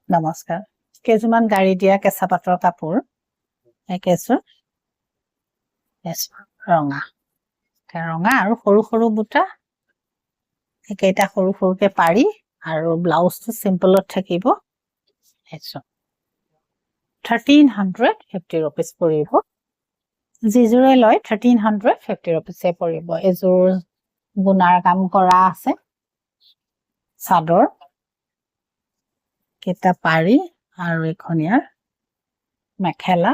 নমস্কাৰ কেইজোৰমান গাড়ী দিয়া কেঁচা পাটৰ কাপোৰ একেছো ৰঙা ৰঙা আৰু সৰু সৰু বুটা একেইটা সৰু সৰুকে পাৰি আৰু ব্লাউজটো সিম্পলত থাকিব 1350 rupees পৰিব যিজোৰে লয় 1350 rupees পৰিব এজোৰ গুণাৰ কাম কৰা আছে চাদৰ কেটা পাৰি আৰু এখনিয়াৰ মেখেলা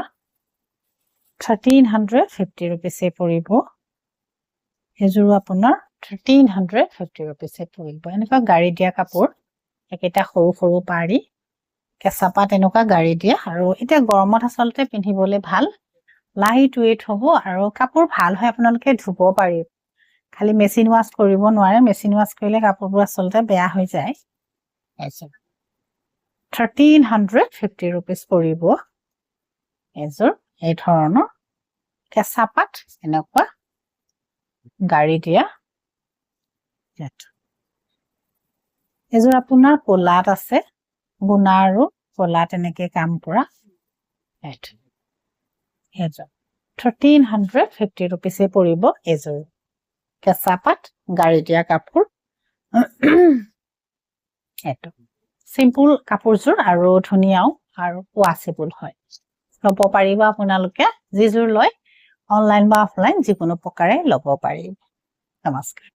1350 rupees পৰিব এজোৰ আপোনাৰ 1350 rupees পৰিব এনেকুৱা গাড়ী দিয়া কাপোৰ একেটা সৰু সৰু পাৰি কেঁচা পাত এনেকুৱা গাড়ী দিয়া আৰু এটা গৰমত আসলতে পিন্ধিবলৈ ভাল লাইট ওয়েট হ'ব আৰু কাপোৰ ভাল হয় আপোনালোকে ধুব পাৰি খালি মেচিন ওয়াশ কৰিব নোৱাৰে মেচিন ওয়াশ কৰিলে কাপোৰবোৰ আসলতে বেয়া হৈ যায় 1350 rupees পৰিব এজোৰ এই ধৰণৰ কেঁচা পাত এনেকুৱা গাড়ী দিয়া এজোৰ আপোনাৰ কোলাত আছে গুণা আৰু কোলাত এনেকে কাম কৰা এজোৰ 1350 rupees পৰিব এজোৰ কেঁচা পাত গাড়ী দিয়া কাপোৰ এটো সিম্পল কাপোৰজোৰ আৰু ধুনিয়াও আৰু ওয়াশেবল হয় লব পাৰিব আপোনালোকে যিজোৰ লয় অনলাইন বা অফলাইন যিকোনো প্ৰকাৰে লব পাৰিব নমস্কাৰ